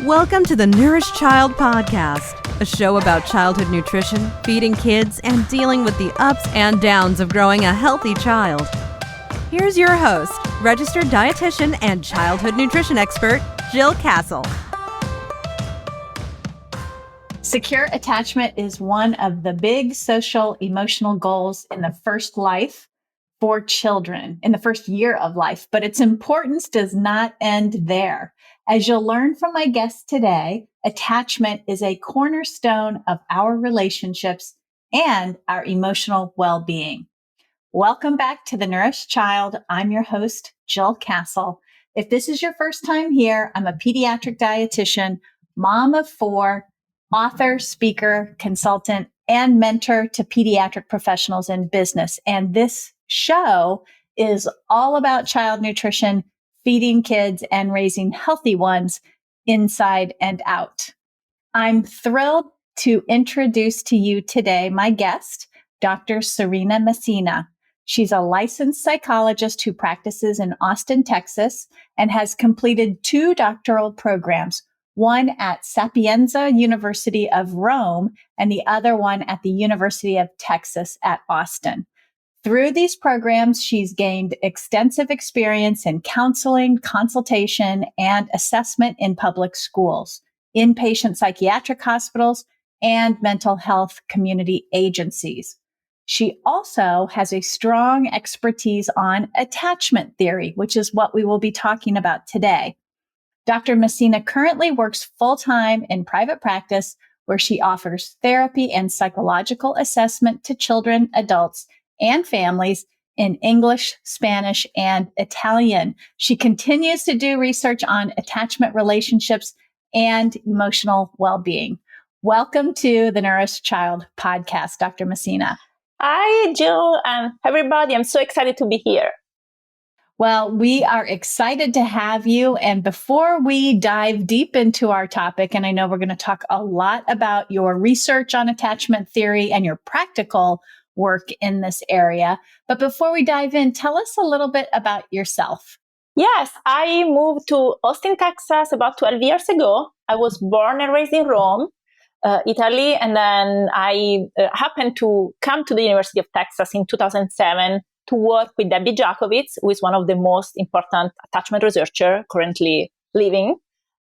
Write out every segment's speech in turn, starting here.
Welcome to the Nourish Child Podcast, a show about childhood nutrition, feeding kids, and dealing with the ups and downs of growing a healthy child. Here's your host, registered dietitian and childhood nutrition expert, Jill Castle. Secure attachment is one of the big social emotional goals in the first life for children, in the first year of life, but its importance does not end there. As you'll learn from my guest today, attachment is a cornerstone of our relationships and our emotional well-being. Welcome back to the Nourish Child. I'm your host, Jill Castle. If this is your first time here, I'm a pediatric dietitian, mom of 4, author, speaker, consultant, and mentor to pediatric professionals in business. And this show is all about child nutrition, feeding kids, and raising healthy ones inside and out. I'm thrilled to introduce to you today my guest, Dr. Serena Messina. She's a licensed psychologist who practices in Austin, Texas, and has completed 2 doctoral programs, one at Sapienza University of Rome and the other one at the University of Texas at Austin. Through these programs, she's gained extensive experience in counseling, consultation, and assessment in public schools, inpatient psychiatric hospitals, and mental health community agencies. She also has a strong expertise on attachment theory, which is what we will be talking about today. Dr. Messina currently works full-time in private practice, where she offers therapy and psychological assessment to children, adults, and families in English, Spanish, and Italian. She continues to do research on attachment relationships and emotional well-being. Welcome to the Nourish Child Podcast, Dr. Messina. Hi, Jill, and everybody. I'm so excited to be here. Well, we are excited to have you. And before we dive deep into our topic, and I know we're going to talk a lot about your research on attachment theory and your practical work in this area. But before we dive in, tell us a little bit about yourself. Yes, I moved to Austin, Texas about 12 years ago. I was born and raised in Rome, Italy, and then I happened to come to the University of Texas in 2007 to work with Debbie Jacobitz, who is one of the most important attachment researchers currently living.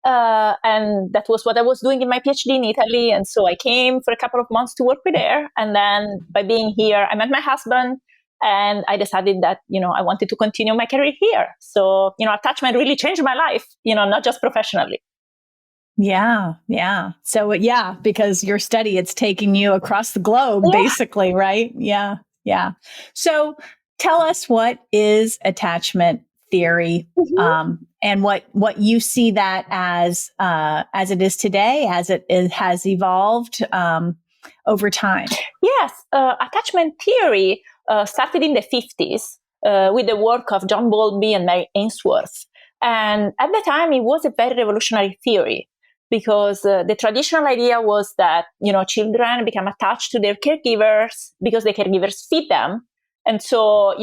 And that was what I was doing in my PhD in Italy. And so I came for a couple of months to work with her. And then by being here, I met my husband and I decided that, I wanted to continue my career here. So, attachment really changed my life, not just professionally. Yeah. So, because your study, it's taking you across the globe, basically, right? Yeah. So tell us, what is attachment theory, and what you see that as it is today, as it has evolved over time. Yes, attachment theory started in the 50s with the work of John Bowlby and Mary Ainsworth. And at the time, it was a very revolutionary theory because the traditional idea was that, children become attached to their caregivers because the caregivers feed them. And so,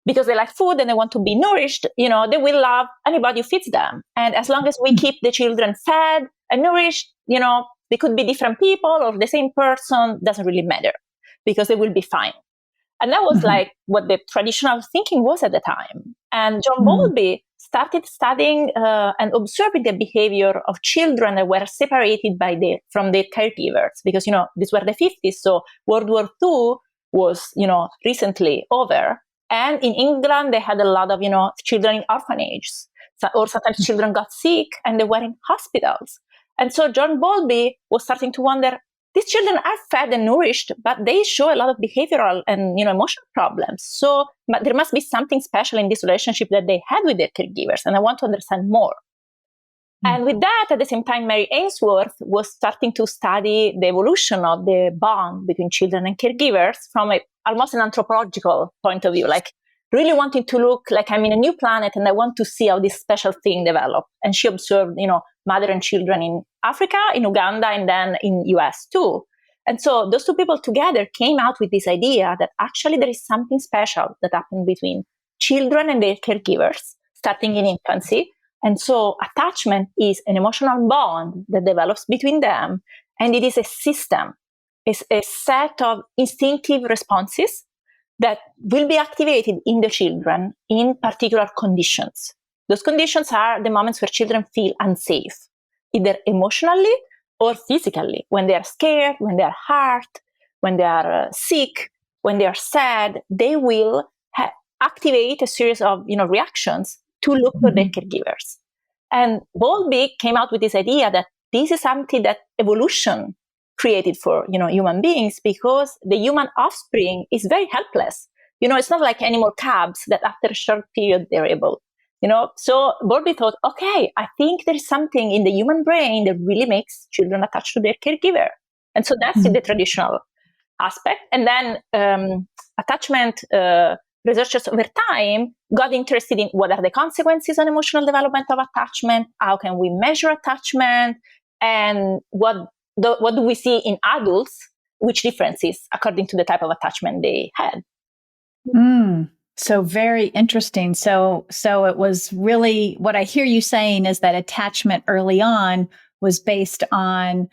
because they like food and they want to be nourished, they will love anybody who feeds them. And as long as we keep the children fed and nourished, they could be different people or the same person, doesn't really matter because they will be fine. And that was like what the traditional thinking was at the time. And John Bowlby started studying and observing the behavior of children that were separated from their caregivers because, these were the 50s. So World War II was, recently over. And in England, they had a lot of, children in orphanages, or sometimes children got sick and they were in hospitals. And so John Bowlby was starting to wonder, these children are fed and nourished, but they show a lot of behavioral and, emotional problems. So but there must be something special in this relationship that they had with their caregivers. And I want to understand more. And with that, at the same time, Mary Ainsworth was starting to study the evolution of the bond between children and caregivers from almost an anthropological point of view, like really wanting to look like I'm in a new planet and I want to see how this special thing developed. And she observed, mother and children in Africa, in Uganda, and then in US too. And so those 2 people together came out with this idea that actually there is something special that happened between children and their caregivers, starting in infancy, And so attachment is an emotional bond that develops between them, and it is a system. It's a set of instinctive responses that will be activated in the children in particular conditions. Those conditions are the moments where children feel unsafe, either emotionally or physically, when they are scared, when they are hurt, when they are sick, when they are sad. They will activate a series of reactions to look for their caregivers. And Bowlby came out with this idea that this is something that evolution created for human beings, because the human offspring is very helpless. It's not like animal cubs that after a short period they're able. So Bowlby thought, okay, I think there's something in the human brain that really makes children attached to their caregiver. And so that's the traditional aspect. And then attachment researchers over time got interested in what are the consequences on emotional development of attachment, how can we measure attachment, and what do we see in adults, which differences according to the type of attachment they had. So very interesting. So it was really, what I hear you saying is that attachment early on was based on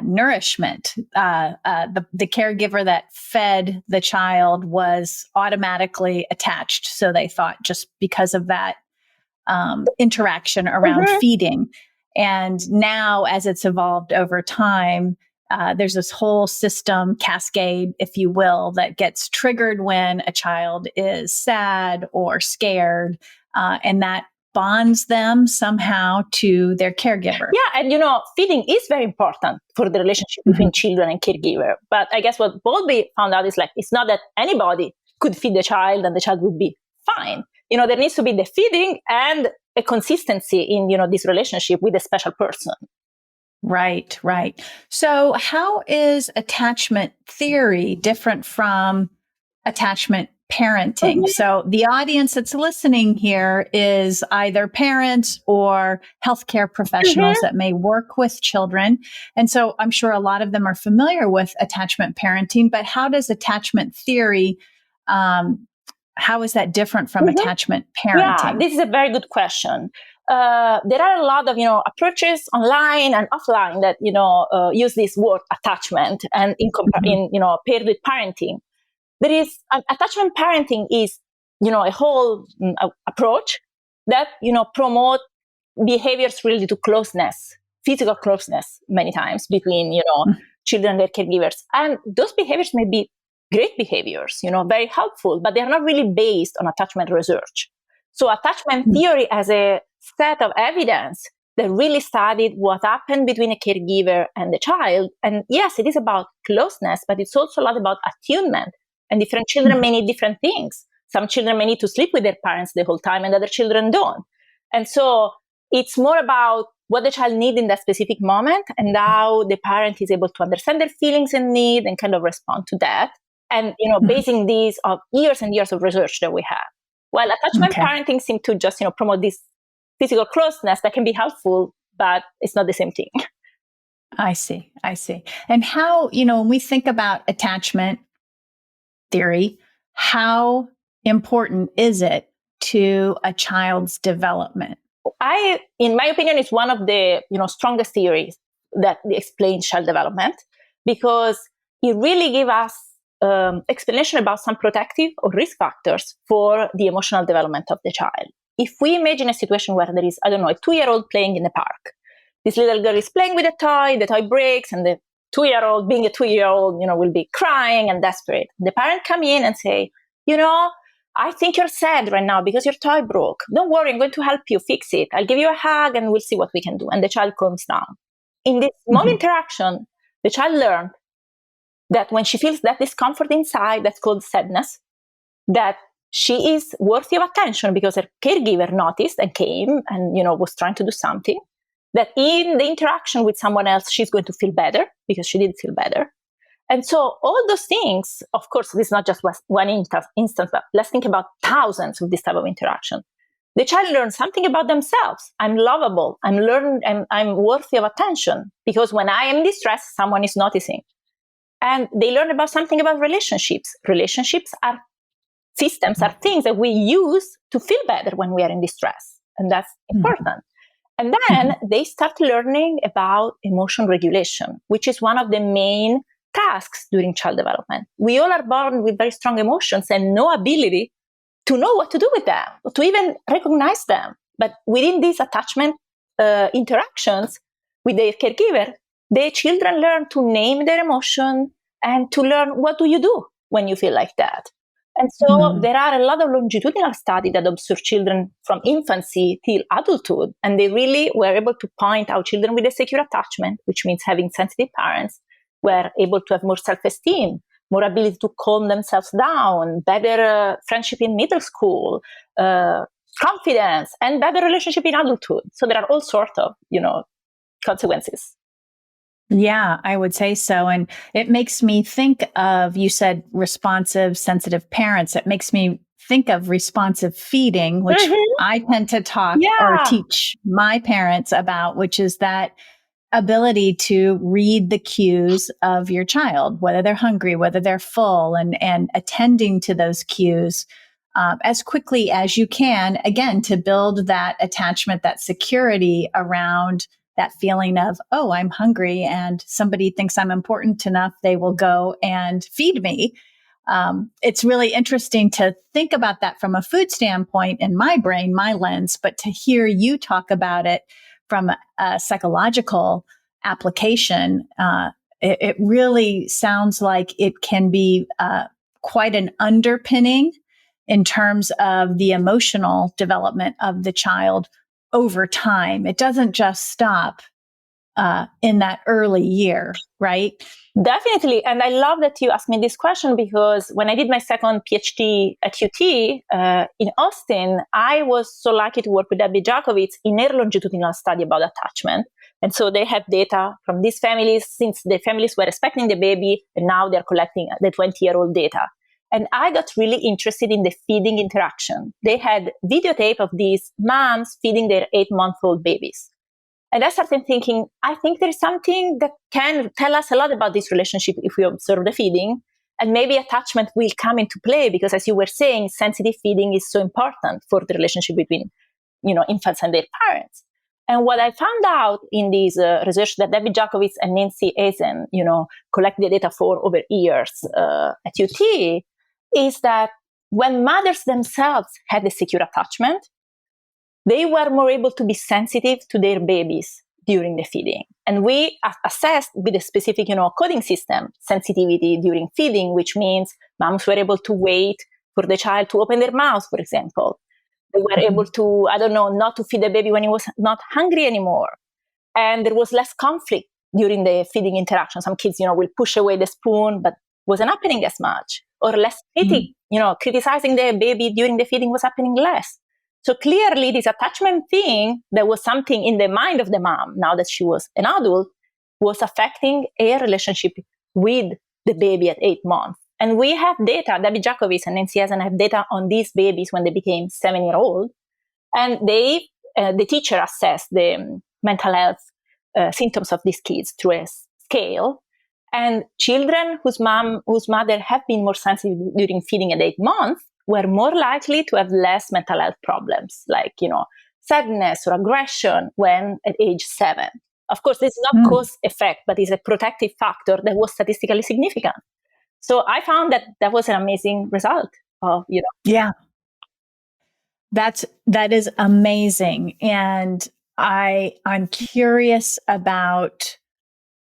nourishment. The caregiver that fed the child was automatically attached. So they thought just because of that interaction around feeding. And now, as it's evolved over time, there's this whole system cascade, if you will, that gets triggered when a child is sad or scared, and that bonds them somehow to their caregiver. Yeah, and feeding is very important for the relationship between children and caregiver. But I guess what Bowlby found out is it's not that anybody could feed the child and the child would be fine. There needs to be the feeding and a consistency in this relationship with a special person. Right. So how is attachment theory different from attachment parenting? So the audience that's listening here is either parents or healthcare professionals that may work with children. And so I'm sure a lot of them are familiar with attachment parenting, but how does attachment theory, how is that different from attachment parenting? Yeah, this is a very good question. There are a lot of approaches online and offline that use this word attachment and paired with parenting. There is attachment parenting is a whole approach that promote behaviors related to closeness, physical closeness many times between children and their caregivers, and those behaviors may be great behaviors, very helpful, but they are not really based on attachment research. So attachment theory as a set of evidence that really studied what happened between a caregiver and the child. And yes, it is about closeness, but it's also a lot about attunement. And different children may need different things. Some children may need to sleep with their parents the whole time and other children don't. And so it's more about what the child needs in that specific moment and how the parent is able to understand their feelings and need and kind of respond to that. And, basing these on years and years of research that we have. While attachment parenting seems to just, promote this physical closeness that can be helpful, but it's not the same thing. I see. And how, when we think about attachment theory, how important is it to a child's development? In my opinion, it's one of the, strongest theories that explains child development, because it really gives us explanation about some protective or risk factors for the emotional development of the child. If we imagine a situation where there is, a 2-year-old playing in the park, this little girl is playing with a toy, the toy breaks, and the 2-year-old, being a 2-year-old, will be crying and desperate. The parent come in and say, I think you're sad right now because your toy broke. Don't worry, I'm going to help you fix it. I'll give you a hug and we'll see what we can do. And the child calms down. In this small interaction, the child learned that when she feels that discomfort inside, that's called sadness, that she is worthy of attention because her caregiver noticed and came and, was trying to do something, that in the interaction with someone else, she's going to feel better because she did feel better. And so all those things, of course, this is not just one instance, but let's think about thousands of this type of interaction. The child learns something about themselves. I'm lovable. I'm worthy of attention because when I am distressed, someone is noticing. And they learn about something about relationships. Relationships are systems, are things that we use to feel better when we are in distress. And that's important. And then they start learning about emotion regulation, which is one of the main tasks during child development. We all are born with very strong emotions and no ability to know what to do with them, to even recognize them. But within these attachment interactions with their caregiver, the children learn to name their emotion and to learn what do you do when you feel like that. And so there are a lot of longitudinal studies that observe children from infancy till adulthood. And they really were able to point out children with a secure attachment, which means having sensitive parents, were able to have more self-esteem, more ability to calm themselves down, better friendship in middle school, confidence, and better relationship in adulthood. So there are all sorts of, consequences. Yeah, I would say so. And it makes me think of, you said responsive, sensitive parents. It makes me think of responsive feeding, which I tend to talk or teach my parents about, which is that ability to read the cues of your child, whether they're hungry, whether they're full, and attending to those cues as quickly as you can, again, to build that attachment, that security around that feeling of, oh, I'm hungry and somebody thinks I'm important enough, they will go and feed me. It's really interesting to think about that from a food standpoint in my brain, my lens, but to hear you talk about it from a psychological application, it really sounds like it can be quite an underpinning in terms of the emotional development of the child over time. It doesn't just stop in that early year, right? Definitely. And I love that you asked me this question, because when I did my second PhD at UT in Austin, I was so lucky to work with Debbie Jacobitz in her longitudinal study about attachment. And so they have data from these families since the families were expecting the baby, and now they're collecting the 20-year-old data. And I got really interested in the feeding interaction. They had videotape of these moms feeding their 8-month-old babies. And I started thinking, I think there's something that can tell us a lot about this relationship if we observe the feeding. And maybe attachment will come into play, because as you were saying, sensitive feeding is so important for the relationship between, infants and their parents. And what I found out in this research that Debbie Jacobitz and Nancy Eisen, collected the data for over years at UT, is that when mothers themselves had a secure attachment, they were more able to be sensitive to their babies during the feeding. And we assessed with a specific, coding system, sensitivity during feeding, which means moms were able to wait for the child to open their mouth, for example. They were able to, not to feed the baby when he was not hungry anymore. And there was less conflict during the feeding interaction. Some kids, will push away the spoon, but wasn't happening as much. Or less criticizing the baby during the feeding was happening less. So clearly this attachment thing, that was something in the mind of the mom, now that she was an adult, was affecting her relationship with the baby at 8 months. And we have data, Debbie Jacobitz and Nancy Eisen have data on these babies when they became 7-year-old. And the teacher assessed the mental health symptoms of these kids through a scale. And children whose mother have been more sensitive during feeding at 8 months were more likely to have less mental health problems, like, sadness or aggression when at age 7. Of course, this is not cause effect, but is a protective factor that was statistically significant. So I found that was an amazing result of, Yeah. That is amazing. And I'm curious about,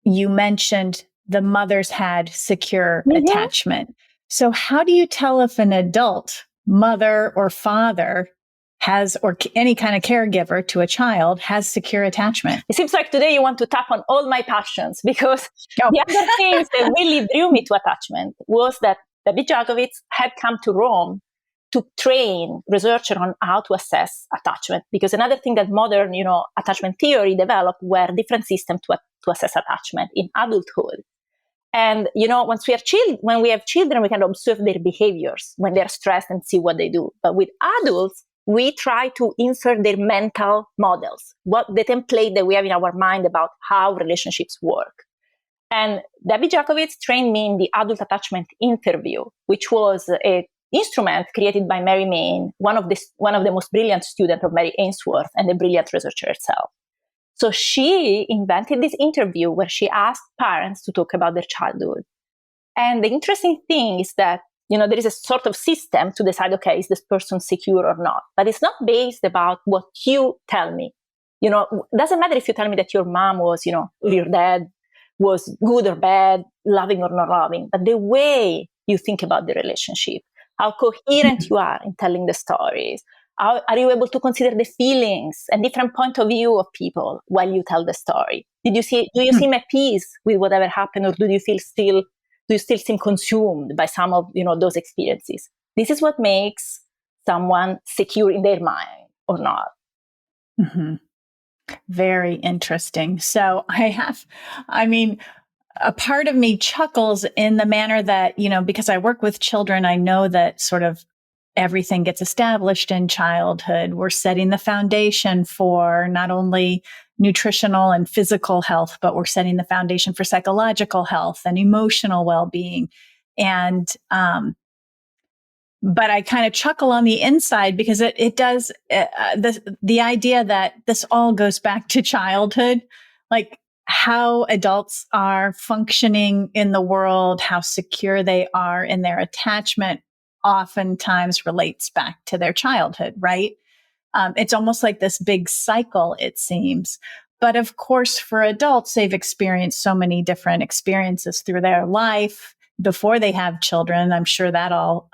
you mentioned the mothers had secure attachment. So how do you tell if an adult, mother or father, has, or any kind of caregiver to a child, has secure attachment? It seems like today you want to tap on all my passions, because the other things that really drew me to attachment was that Debbie Jacobitz had come to Rome to train researchers on how to assess attachment. Because another thing that modern, attachment theory developed were different systems to assess attachment in adulthood. And, when we have children, we can observe their behaviors when they're stressed and see what they do. But with adults, we try to insert their mental models, what the template that we have in our mind about how relationships work. And Debbie Jacobitz trained me in the adult attachment interview, which was a instrument created by Mary Main, one of the most brilliant students of Mary Ainsworth and the brilliant researcher herself. So she invented this interview where she asked parents to talk about their childhood. And the interesting thing is that, there is a sort of system to decide, okay, is this person secure or not? But it's not based about what you tell me. It doesn't matter if you tell me that your mom was, or your dad was good or bad, loving or not loving, but the way you think about the relationship, how coherent you are in telling the stories, how are you able to consider the feelings and different point of view of people while you tell the story? Do you seem at peace with whatever happened, or do you still seem consumed by some of those experiences? This is what makes someone secure in their mind or not. Mm-hmm. Very interesting. So a part of me chuckles in the manner that, because I work with children, I know that sort of everything gets established in childhood. We're setting the foundation for not only nutritional and physical health, but we're setting the foundation for psychological health and emotional well-being. And, but I kind of chuckle on the inside because it does, the idea that this all goes back to childhood, like how adults are functioning in the world, how secure they are in their attachment oftentimes relates back to their childhood, right? It's almost like this big cycle, it seems. But of course, for adults, they've experienced so many different experiences through their life before they have children. I'm sure that all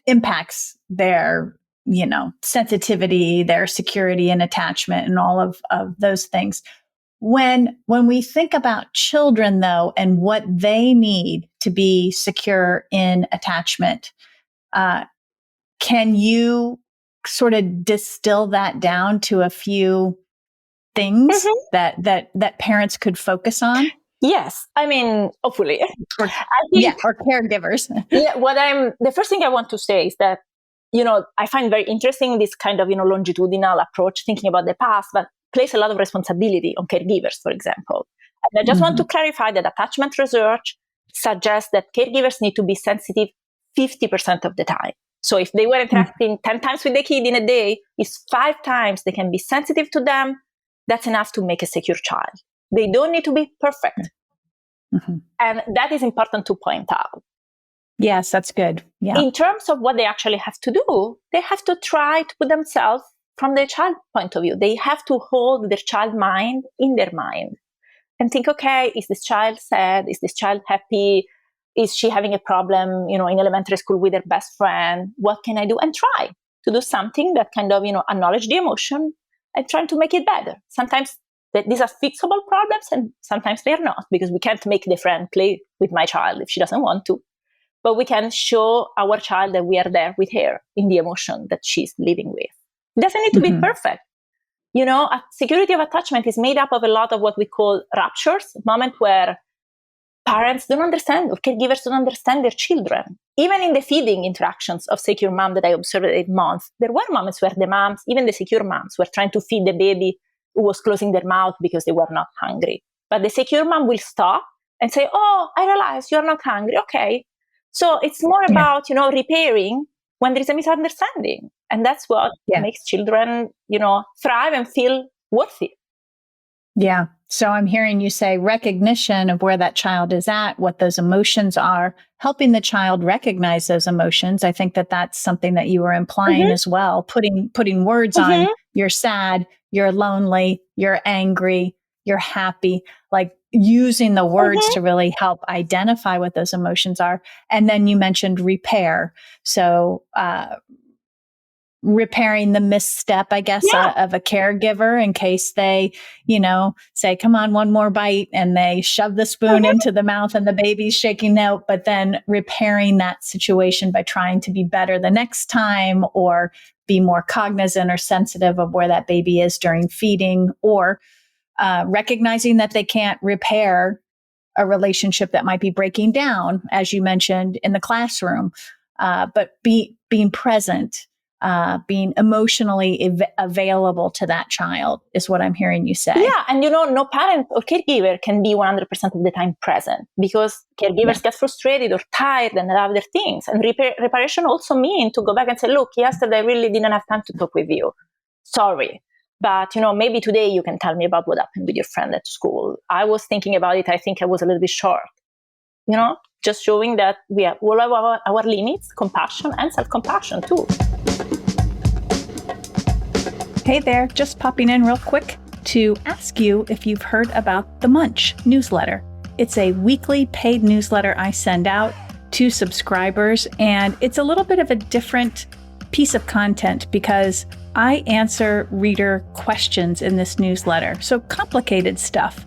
impacts their, sensitivity, their security and attachment and all of those things. When we think about children, though, and what they need to be secure in attachment, can you sort of distill that down to a few things that parents could focus on? Yes, hopefully. Or caregivers. The first thing I want to say is that, I find very interesting this kind of, longitudinal approach, thinking about the past, but place a lot of responsibility on caregivers, for example. And I just want to clarify that attachment research suggests that caregivers need to be sensitive 50% of the time. So if they were interacting 10 times with the kid in a day, if 5 times they can be sensitive to them, that's enough to make a secure child. They don't need to be perfect. Mm-hmm. And that is important to point out. Yes, that's good. Yeah. In terms of what they actually have to do, they have to try to put themselves from their child point of view. They have to hold their child mind in their mind and think, okay, is this child sad? Is this child happy? Is she having a problem, in elementary school with her best friend? What can I do? And try to do something that kind of, acknowledge the emotion and try to make it better. Sometimes these are fixable problems and sometimes they're not, because we can't make the friend play with my child if she doesn't want to. But we can show our child that we are there with her in the emotion that she's living with. It doesn't need to be perfect. A security of attachment is made up of a lot of what we call ruptures, moments where parents don't understand or caregivers don't understand their children. Even in the feeding interactions of secure mom that I observed at 8 months, there were moments where the moms, even the secure moms, were trying to feed the baby who was closing their mouth because they were not hungry. But the secure mom will stop and say, oh, I realize you're not hungry. Okay. So it's more about, repairing when there is a misunderstanding. And that's what makes children, thrive and feel worthy. Yeah. So I'm hearing you say recognition of where that child is at, what those emotions are, helping the child recognize those emotions. I think that that's something that you were implying as well, putting words on you're sad, you're lonely, you're angry, you're happy, like using the words to really help identify what those emotions are. And then you mentioned repair. So, repairing the misstep, I guess, of a caregiver in case they, say, come on, one more bite, and they shove the spoon into the mouth and the baby's shaking out, but then repairing that situation by trying to be better the next time or be more cognizant or sensitive of where that baby is during feeding, or recognizing that they can't repair a relationship that might be breaking down, as you mentioned in the classroom, but being present being emotionally available to that child is what I'm hearing you say. Yeah. And, no parent or caregiver can be 100% of the time present because caregivers get frustrated or tired and have other things. And reparation also means to go back and say, look, yesterday I really didn't have time to talk with you. Sorry. But, maybe today you can tell me about what happened with your friend at school. I was thinking about it. I think I was a little bit short. Just showing that we have all of our limits, compassion and self-compassion too. Hey there, just popping in real quick to ask you if you've heard about the Munch Newsletter. It's a weekly paid newsletter I send out to subscribers, and it's a little bit of a different piece of content because I answer reader questions in this newsletter. So complicated stuff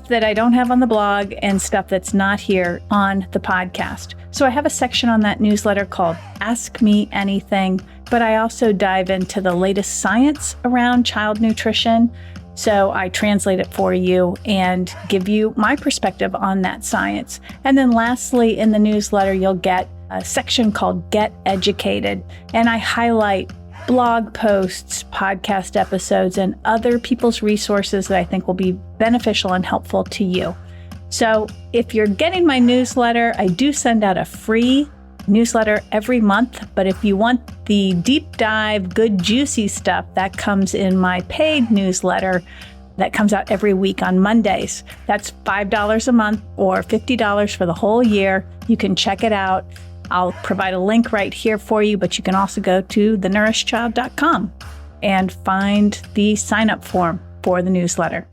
that I don't have on the blog and stuff that's not here on the podcast. So I have a section on that newsletter called Ask Me Anything, but I also dive into the latest science around child nutrition. So I translate it for you and give you my perspective on that science. And then lastly, in the newsletter, you'll get a section called Get Educated, and I highlight blog posts, podcast episodes, and other people's resources that I think will be beneficial and helpful to you. So if you're getting my newsletter, I do send out a free newsletter every month. But if you want the deep dive, good, juicy stuff, that comes in my paid newsletter that comes out every week on Mondays. That's $5 a month or $50 for the whole year. You can check it out. I'll provide a link right here for you, but you can also go to thenourishchild.com and find the sign-up form for the newsletter.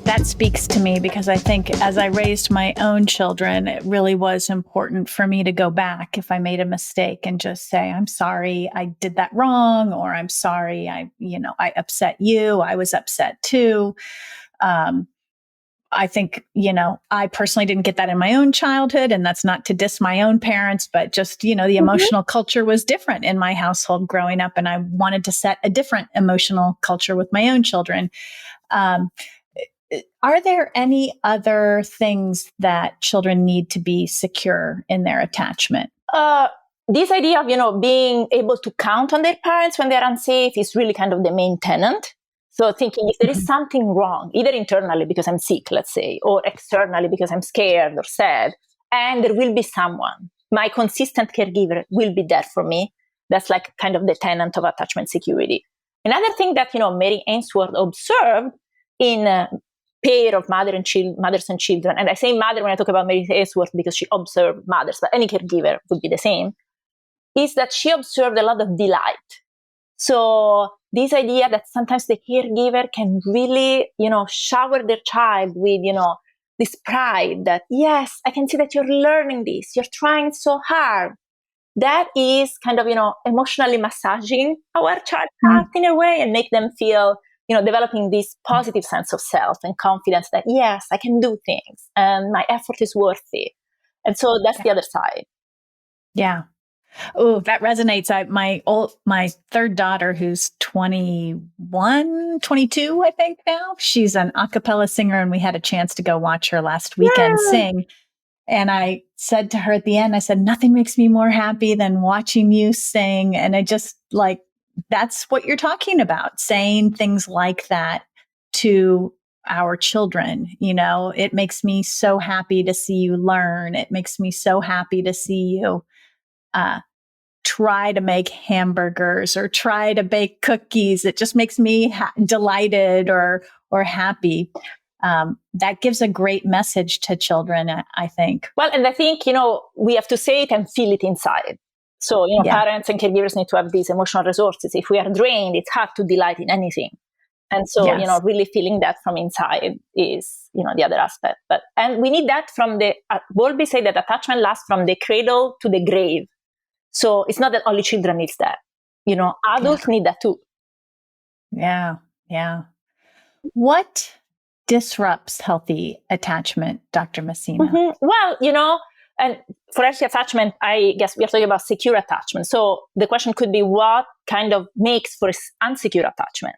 That speaks to me because I think as I raised my own children, it really was important for me to go back if I made a mistake and just say, I'm sorry, I did that wrong, or I'm sorry, I upset you. I was upset too. I think, I personally didn't get that in my own childhood, and that's not to diss my own parents, but just, the emotional culture was different in my household growing up, and I wanted to set a different emotional culture with my own children. Are there any other things that children need to be secure in their attachment? This idea of, being able to count on their parents when they're unsafe is really kind of the main tenet. So thinking if there is something wrong, either internally because I'm sick, let's say, or externally because I'm scared or sad, and there will be someone, my consistent caregiver will be there for me. That's like kind of the tenet of attachment security. Another thing that, Mary Ainsworth observed in a pair of mothers and children, and I say mother when I talk about Mary Ainsworth because she observed mothers, but any caregiver would be the same, is that she observed a lot of delight. So this idea that sometimes the caregiver can really, shower their child with, this pride that, yes, I can see that you're learning this, you're trying so hard. That is kind of, emotionally massaging our child's heart in a way and make them feel, developing this positive sense of self and confidence that, yes, I can do things and my effort is worthy. And so that's the other side. Yeah. Oh, that resonates. My third daughter, who's 21, 22, I think now, she's an a cappella singer, and we had a chance to go watch her last weekend sing. And I said to her at the end, I said, nothing makes me more happy than watching you sing. And I just that's what you're talking about, saying things like that to our children. It makes me so happy to see you learn. It makes me so happy to see you try to make hamburgers or try to bake cookies. It just makes me delighted or happy. That gives a great message to children, I think. Well, and I think, we have to say it and feel it inside. So, parents and caregivers need to have these emotional resources. If we are drained, it's hard to delight in anything. And so, really feeling that from inside is, the other aspect. And we need that from Bowlby said that attachment lasts from the cradle to the grave. So it's not that only children need that. Adults need that too. Yeah. Yeah. What disrupts healthy attachment, Dr. Messina? Well, and for healthy attachment, I guess we are talking about secure attachment. So the question could be what kind of makes for unsecure attachment?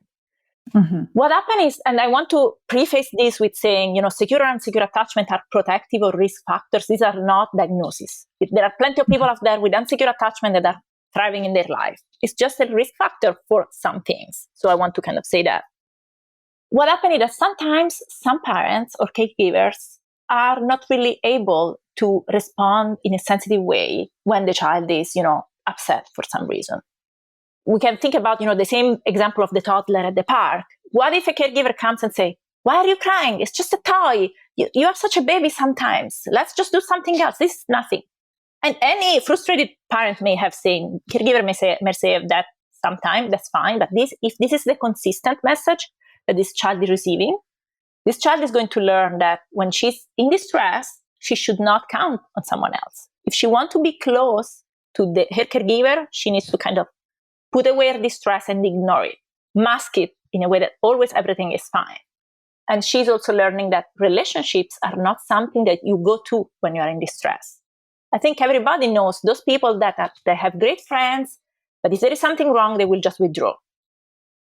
What happened is, and I want to preface this with saying, secure and unsecure attachment are protective or risk factors. These are not diagnoses. There are plenty of people out there with unsecure attachment that are thriving in their life. It's just a risk factor for some things. So I want to kind of say that. What happens is that sometimes some parents or caregivers are not really able to respond in a sensitive way when the child is, upset for some reason. We can think about, the same example of the toddler at the park. What if a caregiver comes and say, "Why are you crying? It's just a toy. You are such a baby sometimes. Let's just do something else. This is nothing." And any frustrated parent may have saying, caregiver may say that sometime, that's fine. But if this is the consistent message that this child is receiving, this child is going to learn that when she's in distress, she should not count on someone else. If she wants to be close to her caregiver, she needs to kind of put away her distress and ignore it, mask it in a way that always everything is fine. And she's also learning that relationships are not something that you go to when you are in distress. I think everybody knows those people that they have great friends, but if there is something wrong, they will just withdraw.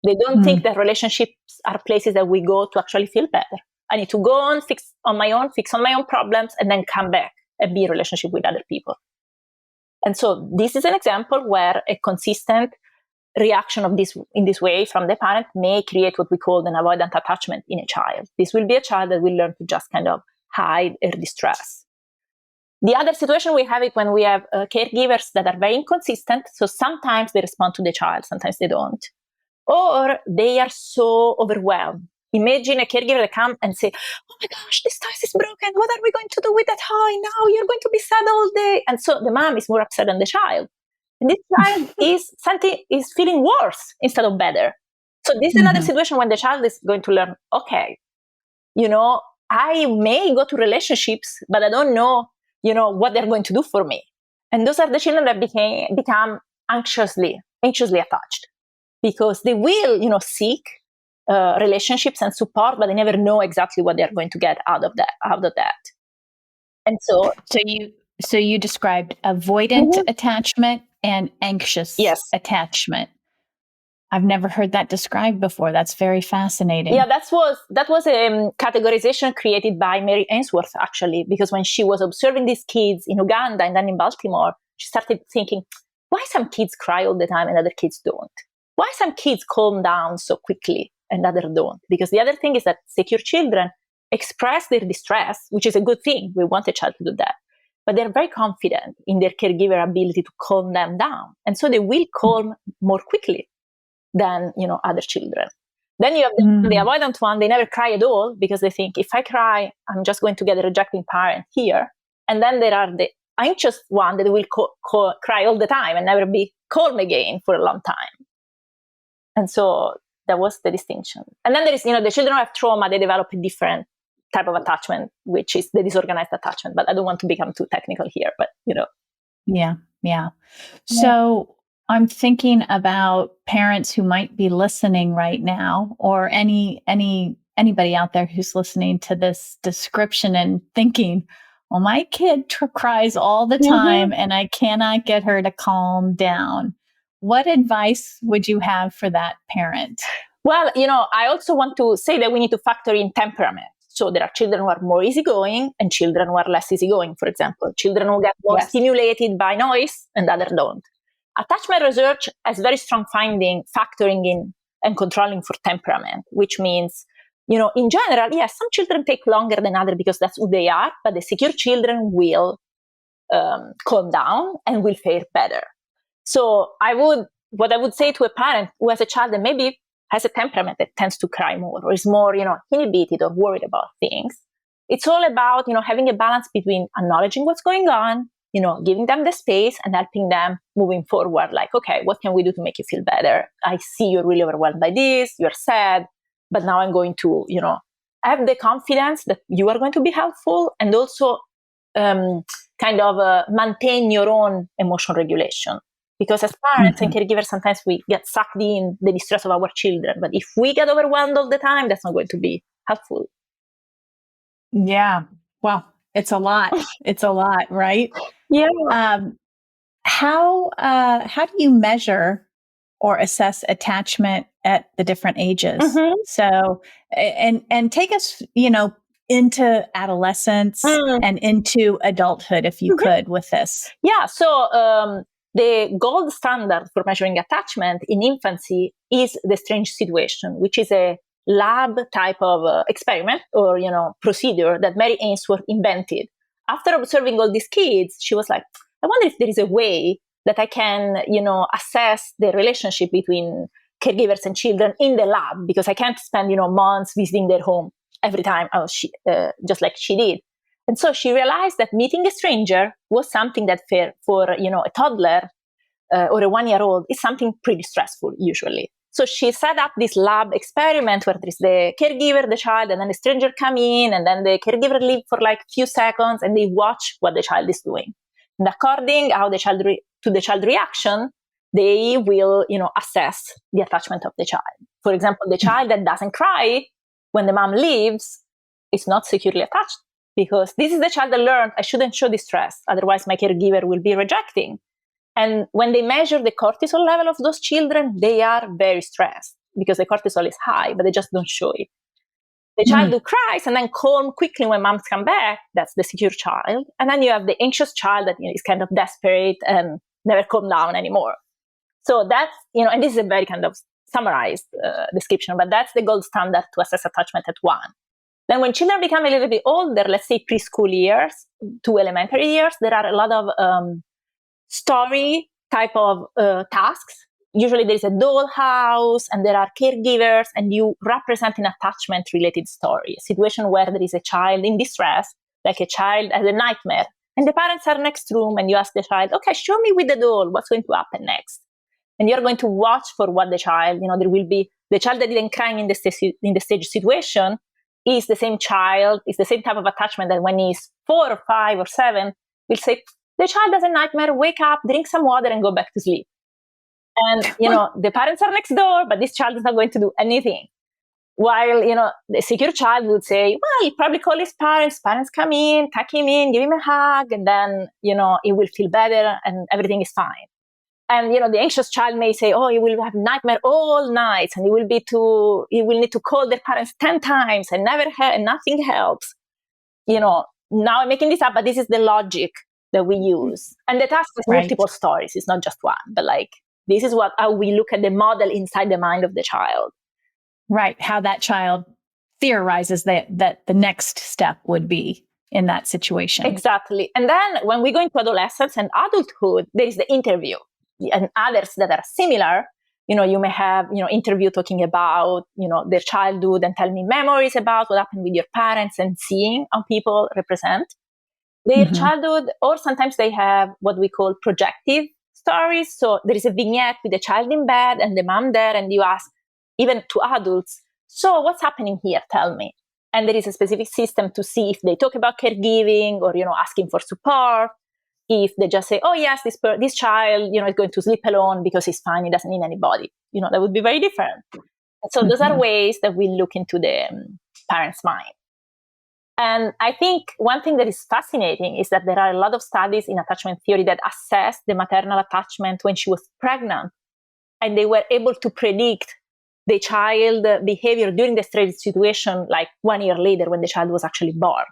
They don't think that relationships are places that we go to actually feel better. I need to go on, fix on my own problems, and then come back and be in relationship with other people. And so this is an example where a consistent reaction of this in this way from the parent may create what we call an avoidant attachment in a child. This will be a child that will learn to just kind of hide her distress. The other situation we have it when we have caregivers that are very inconsistent. So sometimes they respond to the child, sometimes they don't. Or they are so overwhelmed. Imagine a caregiver that comes and say, "Oh my gosh, this toy is broken. What are we going to do with that toy now? You're going to be sad all day." And so the mom is more upset than the child. And this child is feeling worse instead of better. So this is another situation when the child is going to learn, okay, I may go to relationships, but I don't know, what they're going to do for me. And those are the children that become anxiously attached because they will, seek relationships and support, but they never know exactly what they're going to get out of that. And so you described avoidant attachment and anxious attachment. I've never heard that described before. That's very fascinating. Yeah, that was a categorization created by Mary Ainsworth, actually, because when she was observing these kids in Uganda and then in Baltimore, she started thinking, why some kids cry all the time and other kids don't? Why some kids calm down so quickly and others don't? Because the other thing is that secure children express their distress, which is a good thing. We want a child to do that. But they're very confident in their caregiver ability to calm them down. And so they will calm more quickly than, other children. Then you have the avoidant one. They never cry at all because they think, if I cry, I'm just going to get a rejecting parent here. And then there are the anxious one that will cry all the time and never be calm again for a long time. And so that was the distinction. And then there is, the children who have trauma, they develop a different type of attachment, which is the disorganized attachment. But I don't want to become too technical here, but, Yeah. So I'm thinking about parents who might be listening right now, or anybody out there who's listening to this description and thinking, well, my kid cries all the time and I cannot get her to calm down. What advice would you have for that parent? Well, I also want to say that we need to factor in temperament. So there are children who are more easygoing and children who are less easygoing, for example. Children who get more stimulated by noise and others don't. Attachment research has very strong finding factoring in and controlling for temperament, which means, in general, yes, some children take longer than others because that's who they are, but the secure children will calm down and will fare better. So what I would say to a parent who has a child that maybe has a temperament that tends to cry more or is more, inhibited or worried about things, it's all about, having a balance between acknowledging what's going on, giving them the space and helping them moving forward. Like, okay, what can we do to make you feel better? I see you're really overwhelmed by this, you're sad, but now I'm going to, have the confidence that you are going to be helpful and also maintain your own emotional regulation. Because as parents and caregivers, sometimes we get sucked in the distress of our children. But if we get overwhelmed all the time, that's not going to be helpful. Yeah. Well, it's a lot. It's a lot, right? Yeah. How do you measure or assess attachment at the different ages? So, and take us, into adolescence and into adulthood, if you could, with this. Yeah. So, the gold standard for measuring attachment in infancy is the strange situation, which is a lab type of experiment or, procedure that Mary Ainsworth invented. After observing all these kids, she was like, I wonder if there is a way that I can, assess the relationship between caregivers and children in the lab, because I can't spend, months visiting their home every time, just like she did. And so she realized that meeting a stranger was something that for a toddler or a 1-year-old is something pretty stressful usually. So she set up this lab experiment where there's the caregiver, the child, and then the stranger come in, and then the caregiver leave for like a few seconds, and they watch what the child is doing. And according how the child to the child reaction, they will, assess the attachment of the child. For example, the child that doesn't cry when the mom leaves is not securely attached, because this is the child that learned I shouldn't show distress, otherwise my caregiver will be rejecting. And when they measure the cortisol level of those children, they are very stressed because the cortisol is high, but they just don't show it. The child who cries and then calm quickly when moms come back, that's the secure child. And then you have the anxious child that is kind of desperate and never calm down anymore. So that's, and this is a very kind of summarized description, but that's the gold standard to assess attachment at 1. Then when children become a little bit older, let's say preschool years to elementary years, there are a lot of story type of tasks. Usually there is a dollhouse and there are caregivers, and you represent an attachment related story, a situation where there is a child in distress, like a child has a nightmare, and the parents are next room, and you ask the child, okay, show me with the doll what's going to happen next. And you're going to watch for what the child, there will be the child that didn't cry in the stage situation is the same child, is the same type of attachment that when he's 4 or 5 or 7, will say, the child has a nightmare, wake up, drink some water and go back to sleep. And, the parents are next door, but this child is not going to do anything. While, the secure child would say, well, he'll probably call his parents come in, tuck him in, give him a hug, and then, he will feel better and everything is fine. And, the anxious child may say, oh, he will have nightmare all night, and he will need to call their parents 10 times and nothing helps. Now I'm making this up, but this is the logic that we use. And the task is multiple stories. It's not just one, but this is how we look at the model inside the mind of the child. Right. How that child theorizes that the next step would be in that situation. Exactly. And then when we go into adolescence and adulthood, there is the interview. And others that are similar, you may have, interview talking about, their childhood and tell me memories about what happened with your parents and seeing how people represent their childhood. Or sometimes they have what we call projective stories. So there is a vignette with the child in bed and the mom there, and you ask, even to adults, so what's happening here? Tell me. And there is a specific system to see if they talk about caregiving or, asking for support. If they just say, oh yes, this child, is going to sleep alone because he's fine, he doesn't need anybody, that would be very different. So those are ways that we look into the parent's mind. And I think one thing that is fascinating is that there are a lot of studies in attachment theory that assess the maternal attachment when she was pregnant, and they were able to predict the child behavior during the stress situation, like 1 year later when the child was actually born.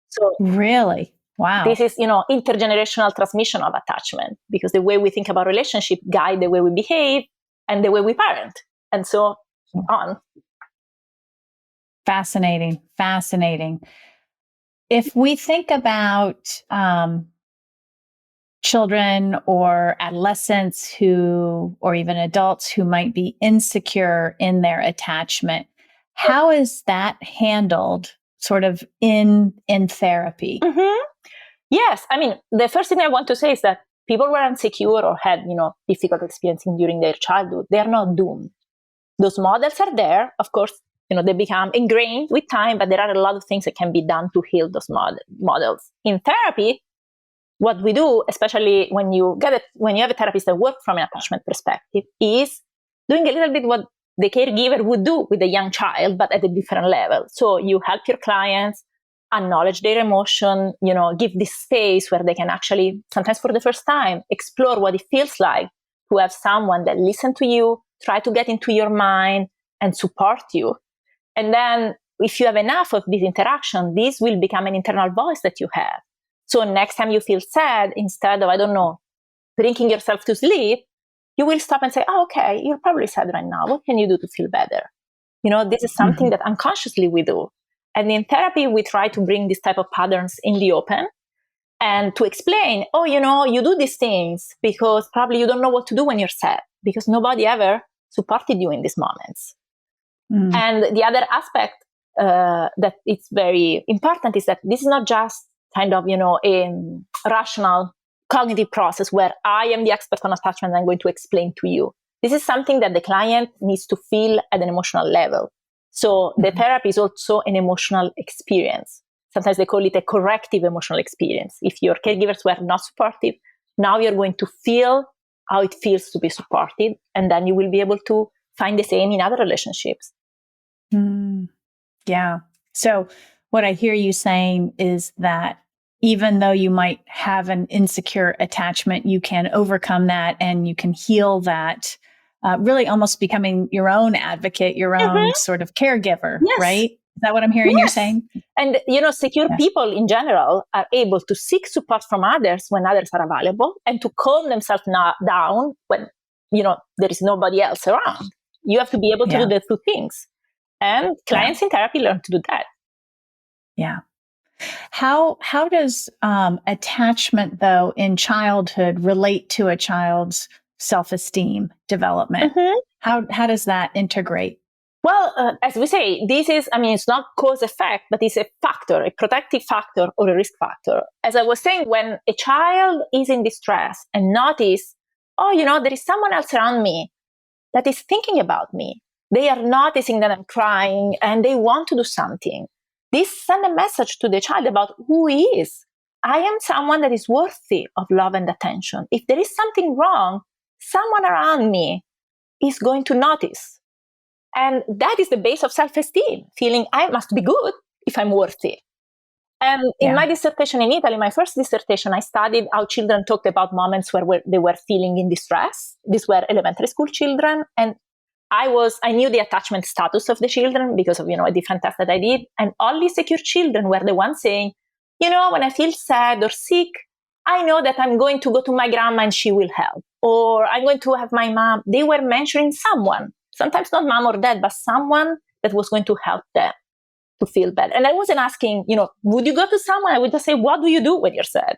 So really? Wow. This is, intergenerational transmission of attachment, because the way we think about relationship guide the way we behave and the way we parent, and so on. Fascinating. If we think about children or adolescents or even adults who might be insecure in their attachment, how is that handled sort of in therapy? Yes. I mean, the first thing I want to say is that people who are insecure or had, difficult experiencing during their childhood, they are not doomed. Those models are there. Of course, they become ingrained with time, but there are a lot of things that can be done to heal those models. In therapy, what we do, especially when you have a therapist that works from an attachment perspective, is doing a little bit what the caregiver would do with a young child, but at a different level. So you help your clients acknowledge their emotion, give this space where they can actually, sometimes for the first time, explore what it feels like to have someone that listens to you, try to get into your mind and support you. And then if you have enough of this interaction, this will become an internal voice that you have. So next time you feel sad, instead of, drinking yourself to sleep, you will stop and say, oh, okay, you're probably sad right now. What can you do to feel better? This is something that unconsciously we do. And in therapy, we try to bring this type of patterns in the open and to explain, oh, you do these things because probably you don't know what to do when you're sad, because nobody ever supported you in these moments. And the other aspect that it's very important is that this is not just kind of, a rational cognitive process where I am the expert on attachment and I'm going to explain to you. This is something that the client needs to feel at an emotional level. So the therapy is also an emotional experience. Sometimes they call it a corrective emotional experience. If your caregivers were not supportive, now you're going to feel how it feels to be supported, and then you will be able to find the same in other relationships. Yeah. So what I hear you saying is that even though you might have an insecure attachment, you can overcome that and you can heal that, really almost becoming your own advocate, your own sort of caregiver, right? Is that what I'm hearing you saying? And, secure people in general are able to seek support from others when others are available and to calm themselves down when, there is nobody else around. You have to be able to do the two things. And clients in therapy learn to do that. Yeah. How does attachment, though, in childhood relate to a child's self-esteem development? How does that integrate? Well, as we say, this is, it's not cause-effect, but it's a factor, a protective factor or a risk factor. As I was saying, when a child is in distress and notice, there is someone else around me that is thinking about me. They are noticing that I'm crying and they want to do something. This sends a message to the child about who he is. I am someone that is worthy of love and attention. If there is something wrong, someone around me is going to notice. And that is the base of self-esteem, feeling I must be good if I'm worthy. And in my dissertation in Italy, my first dissertation, I studied how children talked about moments where they were feeling in distress. These were elementary school children. And I knew the attachment status of the children because of, a different test that I did. And only secure children were the ones saying, when I feel sad or sick, I know that I'm going to go to my grandma and she will help. Or I'm going to have my mom. They were mentioning someone, sometimes not mom or dad, but someone that was going to help them to feel better. And I wasn't asking, would you go to someone? I would just say, what do you do when you're sad?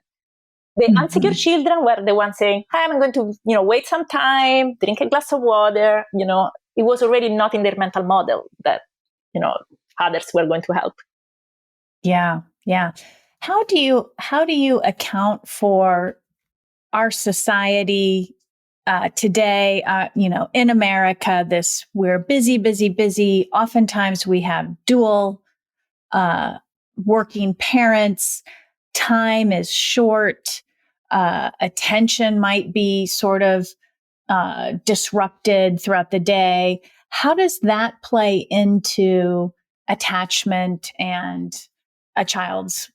The unsecure children were the ones saying, hi, I'm going to, wait some time, drink a glass of water. It was already not in their mental model that, others were going to help. Yeah. Yeah. How do you account for our society today, in America, we're busy. Oftentimes we have dual working parents. Time is short. Attention might be sort of disrupted throughout the day. How does that play into attachment and a child's,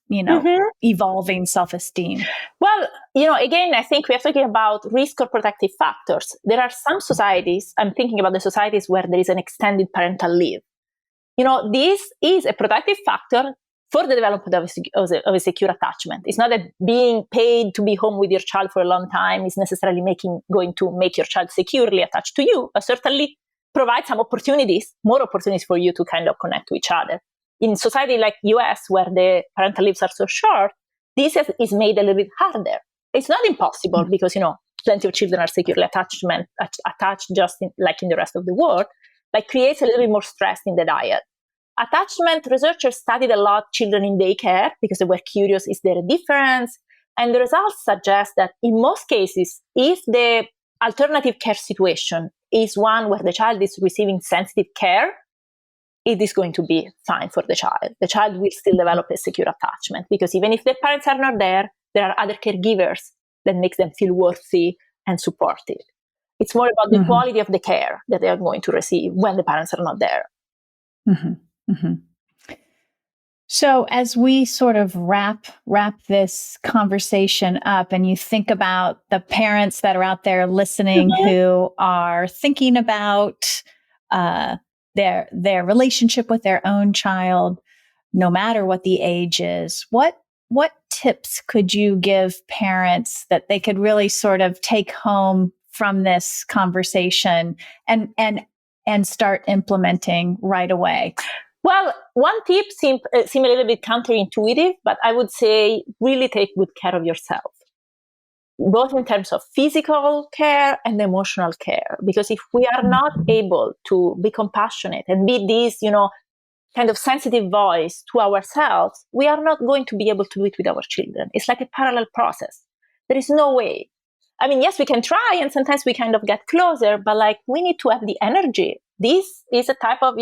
evolving self-esteem? Well, again, I think we are talking about risk or protective factors. There are some societies, I'm thinking about the societies where there is an extended parental leave. This is a protective factor for the development of a secure attachment. It's not that being paid to be home with your child for a long time is necessarily going to make your child securely attached to you, but certainly provide some more opportunities for you to kind of connect to each other. In society like US, where the parental leaves are so short, this is made a little bit harder. It's not impossible because, plenty of children are securely attached just like in the rest of the world, but creates a little bit more stress in the diet. Attachment researchers studied a lot children in daycare because they were curious, is there a difference? And the results suggest that in most cases, if the alternative care situation is one where the child is receiving sensitive care, it is going to be fine for the child. The child will still develop a secure attachment because even if the parents are not there are other caregivers that make them feel worthy and supported. It's more about the quality of the care that they are going to receive when the parents are not there. So as we sort of wrap this conversation up and you think about the parents that are out there listening who are thinking about their relationship with their own child, no matter what the age is, what what tips could you give parents that they could really sort of take home from this conversation and start implementing right away? Well, one tip seems a little bit counterintuitive, but I would say really take good care of yourself, both in terms of physical care and emotional care. Because if we are not able to be compassionate and be this, kind of sensitive voice to ourselves, we are not going to be able to do it with our children. It's like a parallel process. There is no way. I mean, yes, we can try, and sometimes we kind of get closer, but we need to have the energy. This is a type of,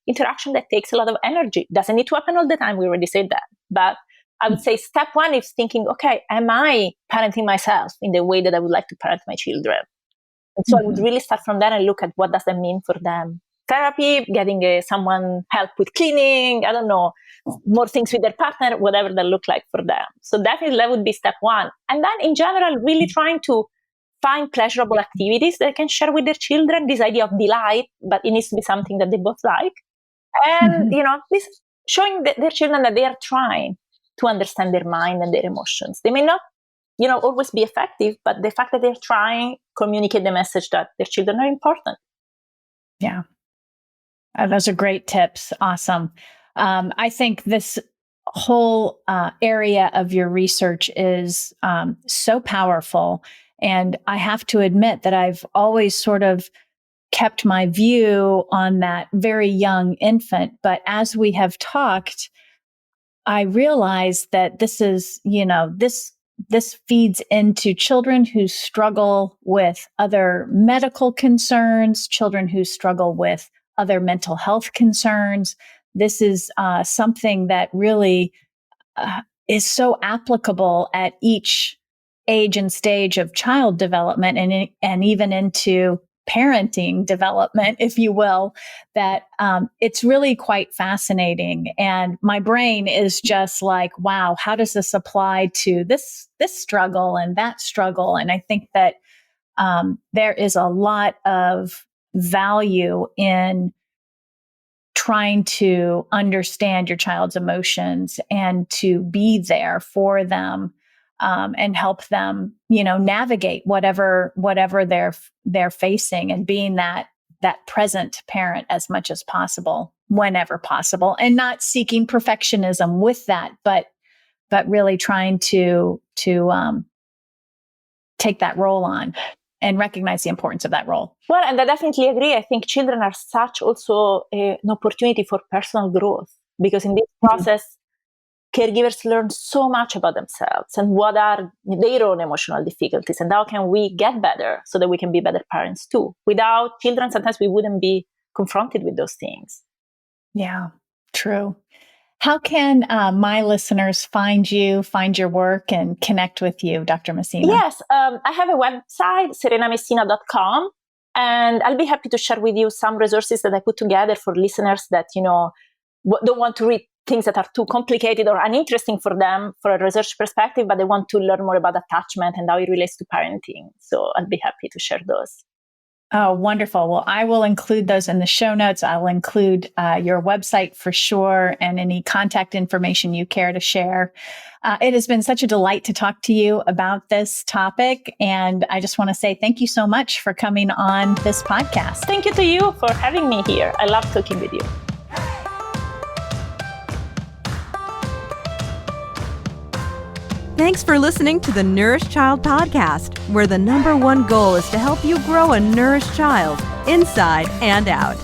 interaction that takes a lot of energy. Doesn't need to happen all the time. We already said that. But I would say step one is thinking, okay, am I parenting myself in the way that I would like to parent my children? And so I would really start from there and look at what does that mean for them. Therapy, getting someone help with cleaning, I don't know, more things with their partner, whatever that look like for them. So definitely that would be step one. And then in general, really trying to find pleasurable activities that they can share with their children, this idea of delight, but it needs to be something that they both like. And, this showing their children that they are trying to understand their mind and their emotions. They may not, always be effective, but the fact that they're trying communicate the message that their children are important. Yeah. Those are great tips. Awesome. I think this whole area of your research is so powerful. And I have to admit that I've always sort of kept my view on that very young infant. But as we have talked, I realized that this is, this feeds into children who struggle with other medical concerns, children who struggle with other mental health concerns. This is something that really is so applicable at each age and stage of child development and even into parenting development, if you will, that it's really quite fascinating. And my brain is just like, wow, how does this apply to this struggle and that struggle? And I think that there is a lot of value in trying to understand your child's emotions and to be there for them and help them, navigate whatever they're facing, and being that present parent as much as possible, whenever possible, and not seeking perfectionism with that, but really trying to take that role on and recognize the importance of that role. Well, and I definitely agree. I think children are such also an opportunity for personal growth, because in this process, caregivers learn so much about themselves and what are their own emotional difficulties and how can we get better so that we can be better parents too. Without children, sometimes we wouldn't be confronted with those things. Yeah, true. How can my listeners find you, find your work, and connect with you, Dr. Messina? Yes, I have a website, serenamessina.com, and I'll be happy to share with you some resources that I put together for listeners that, don't want to read things that are too complicated or uninteresting for them for a research perspective, but they want to learn more about attachment and how it relates to parenting. So I'll be happy to share those. Oh, wonderful. Well, I will include those in the show notes. I'll include your website for sure and any contact information you care to share. It has been such a delight to talk to you about this topic. And I just want to say thank you so much for coming on this podcast. Thank you to you for having me here. I love talking with you. Thanks for listening to the Nourish Child podcast, where the #1 goal is to help you grow a nourished child inside and out.